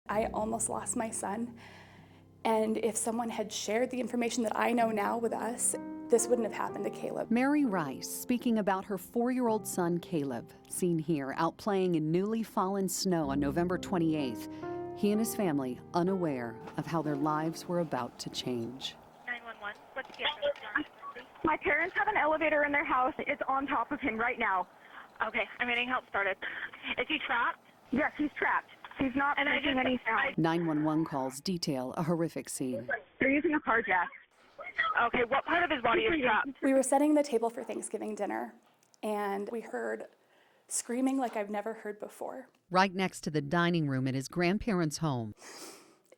I almost lost my son, and if someone had shared the information that I know now with us, this wouldn't have happened to Caleb. Mary Rice speaking about her 4-year-old son Caleb, seen here out playing in newly fallen snow on November 28th. He and his family unaware of how their lives were about to change. 911, what's the address? My parents have an elevator in their house. It's on top of him right now. Okay, I'm getting help started. Is he trapped? Yes, he's trapped. He's not making any sound. 911 calls detail a horrific scene. They're using a car jack. Okay, what part of his body is trapped? We were setting the table for Thanksgiving dinner, and we heard screaming like I've never heard before. Right next to the dining room at his grandparents' home.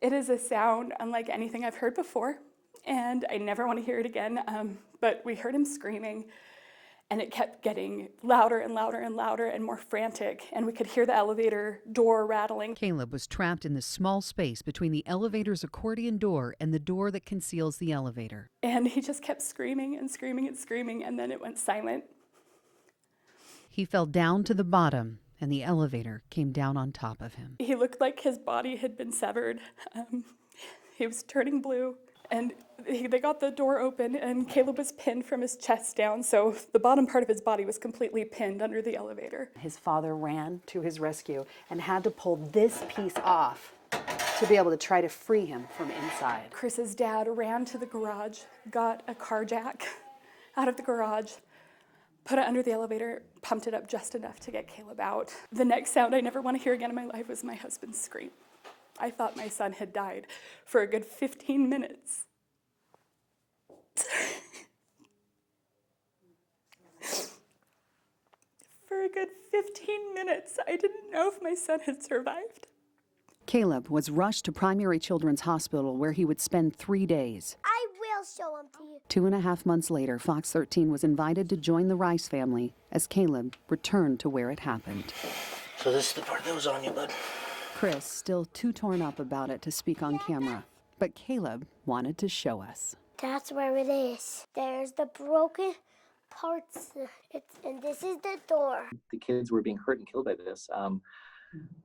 It is a sound unlike anything I've heard before, and I never want to hear it again, but we heard him screaming, and it kept getting louder and louder and louder and more frantic, and we could hear the elevator door rattling. Caleb was trapped in the small space between the elevator's accordion door and the door that conceals the elevator. And he just kept screaming and screaming and screaming, and then it went silent. He fell down to the bottom, and the elevator came down on top of him. He looked like his body had been severed. He was turning blue, and they got the door open, and Caleb was pinned from his chest down, so the bottom part of his body was completely pinned under the elevator. His father ran to his rescue and had to pull this piece off to be able to try to free him from inside. Chris's dad ran to the garage, got a car jack out of the garage, put it under the elevator, pumped it up just enough to get Caleb out. The next sound I never want to hear again in my life was my husband's scream. I thought my son had died for a good 15 minutes. For a good 15 minutes, I didn't know if my son had survived. Caleb was rushed to Primary Children's Hospital, where he would spend 3 days. I will show him to you. 2.5 months later, Fox 13 was invited to join the Rice family as Caleb returned to where it happened. So this is the part that was on you, bud. Chris, still too torn up about it to speak on camera, but Caleb wanted to show us. That's where it is. There's the broken parts, and this is the door. The kids were being hurt and killed by this.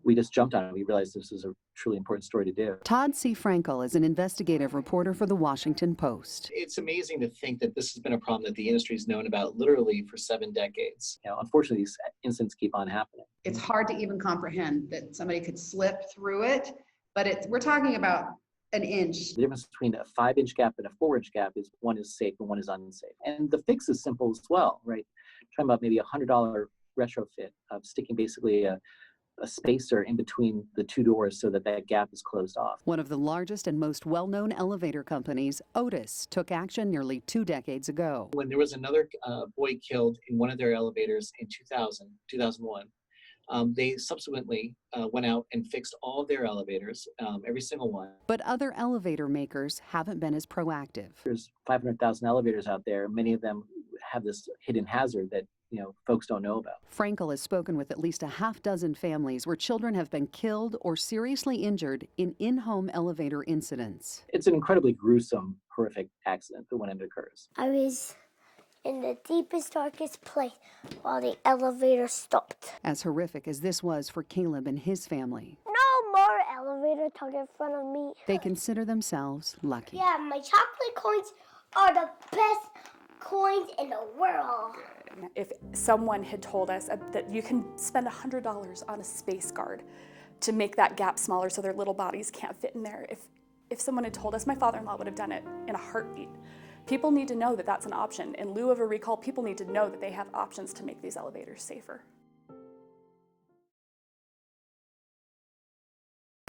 We just jumped on it. We realized this was a truly important story to do. Todd C. Frankel is an investigative reporter for The Washington Post. It's amazing to think that this has been a problem that the industry's known about literally for 7 decades. You know, unfortunately, these incidents keep on happening. It's hard to even comprehend that somebody could slip through it, but we're talking about an inch. The difference between a 5-inch gap and a 4-inch gap is one is safe and one is unsafe. And the fix is simple as well, right? Talking about maybe $100 retrofit of sticking basically a spacer in between the two doors so that that gap is closed off. One of the largest and most well-known elevator companies, Otis, took action nearly 2 decades ago. When there was another boy killed in one of their elevators in 2001, they subsequently went out and fixed all of their elevators, every single one. But other elevator makers haven't been as proactive. There's 500,000 elevators out there. Many of them have this hidden hazard that folks don't know about. Frankel has spoken with at least a half dozen families where children have been killed or seriously injured in in-home elevator incidents. It's an incredibly gruesome, horrific accident when it occurs. I was in the deepest, darkest place while the elevator stopped. As horrific as this was for Caleb and his family, No more elevator talk in front of me. they consider themselves lucky. Yeah, my chocolate coins are the best coins in the world. If someone had told us that you can spend $100 on a space guard to make that gap smaller so their little bodies can't fit in there, if someone had told us, my father-in-law would have done it in a heartbeat. People need to know that that's an option. In lieu of a recall, people need to know that they have options to make these elevators safer.